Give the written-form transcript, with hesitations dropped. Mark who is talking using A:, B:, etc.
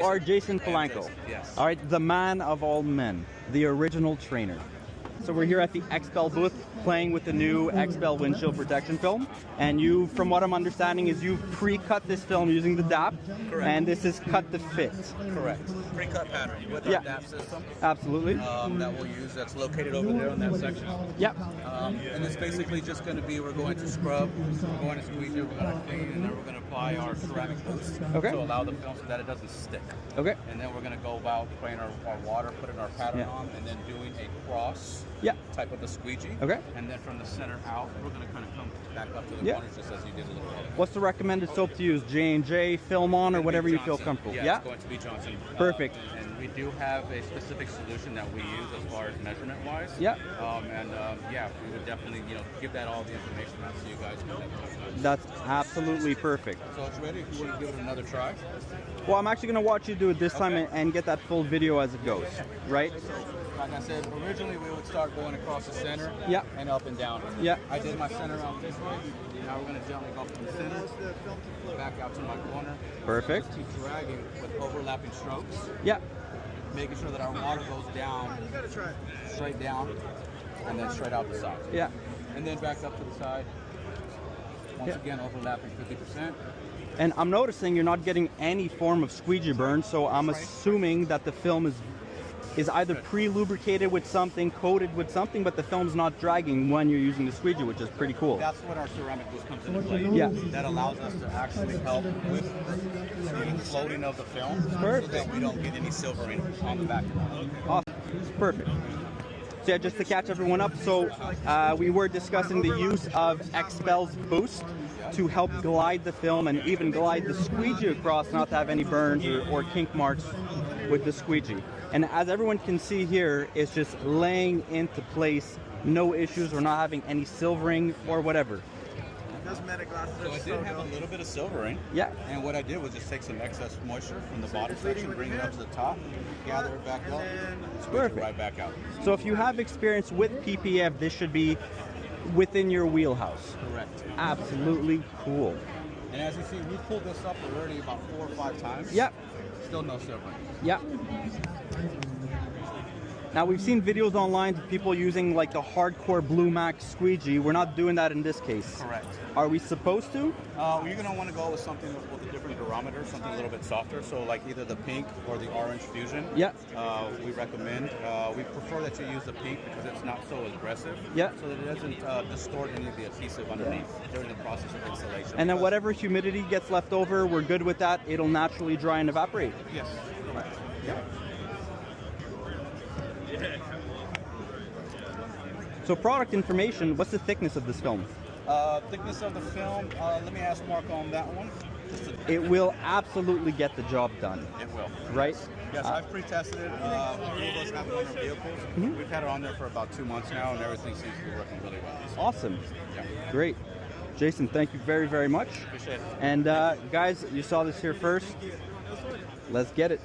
A: Are Jason Polanco.
B: Yes.
A: All right, the man of all men, the original trainer. So we're here at the Xpel booth playing with the new Xpel windshield protection film. And you, from what I'm understanding, is you've pre-cut this film using the DAP.
B: Correct.
A: And this is cut to fit.
B: Correct. Pre-cut pattern with our DAP system.
A: Absolutely.
B: That we'll use, that's located over there on that section.
A: Yep.
B: And it's basically just going to be, we're going to scrub, we're going to squeeze it, we're going to clean, and then we're going to apply our ceramic boost to allow the film so that it doesn't stick.
A: Okay.
B: And then we're going to go about spraying our water, putting our pattern on, and then doing a cross type of a squeegee.
A: Okay.
B: And then from the center out, we're going to kind of come back up to the corners just as you did a little bit.
A: What's the recommended soap to use? J&J, Film On, or whatever you feel comfortable?
B: Yeah, it's going to be Johnson.
A: Perfect.
B: And we do have a specific solution that we use as far as measurement-wise.
A: Yeah.
B: We would definitely, give that all the information out so you guys can have.
A: That's absolutely perfect.
B: So it's ready if you want to give it another try.
A: Well, I'm actually going to watch you do it this time and get that full video as it goes, right?
B: Like I said, originally we would start going across the center and up and down.
A: Yeah.
B: I did my center out this way. Now we're going to gently go from the center back out to my corner.
A: Perfect.
B: Just keep dragging with overlapping strokes.
A: Yeah.
B: Making sure that our water goes down, straight down, and then straight out the side.
A: Yeah.
B: And then back up to the side. Once again, overlapping 50%.
A: And I'm noticing you're not getting any form of squeegee burn, so I'm assuming that the film is either pre-lubricated with something, coated with something, but the film's not dragging when you're using the squeegee, which is pretty cool.
B: That's what our ceramic boost comes into play.
A: Yeah. That
B: allows us to actually help with the floating of the film.
A: Perfect.
B: So that we don't get any silvering on the back.
A: Awesome. Perfect. So yeah, just to catch everyone up, so we were discussing the use of Xpel's boost to help glide the film and even glide the squeegee across, not to have any burns or kink marks with the squeegee. And as everyone can see here, it's just laying into place, no issues. We're not having any silvering or whatever.
B: So it did have a little bit of silvering.
A: Yeah.
B: And what I did was just take some excess moisture from the bottom section, bring it up to the top, gather it back up, squeeze it right back out.
A: So if you have experience with PPF, this should be within your wheelhouse.
B: Correct.
A: Absolutely cool.
B: And as you see, we pulled this up already about 4 or 5 times.
A: Yep.
B: Still no silvering.
A: Yep. Now we've seen videos online of people using like the hardcore Blue Max squeegee. We're not doing that in this case.
B: Correct.
A: Are we supposed to?
B: You're going to want to go with something with a different barometer, something a little bit softer. So like either the pink or the orange fusion.
A: Yeah.
B: We recommend. We prefer that you use the pink because it's not so aggressive.
A: Yeah.
B: So that it doesn't distort any of the adhesive underneath during the process of installation.
A: And then whatever humidity gets left over, we're good with that. It'll naturally dry and evaporate.
B: Yes. Correct.
A: Yeah. So product information, what's the thickness of this film?
B: Thickness of the film, let me ask Mark on that one.
A: It will absolutely get the job done.
B: It will.
A: Right?
B: Yes, I've pre-tested it. A few of us have it on our vehicles. We've had it on there for about 2 months now, and everything seems to be working really well.
A: Awesome.
B: Yeah.
A: Great. Jason, thank you very, very much.
B: Appreciate it.
A: And guys, you saw this here first. Let's get it.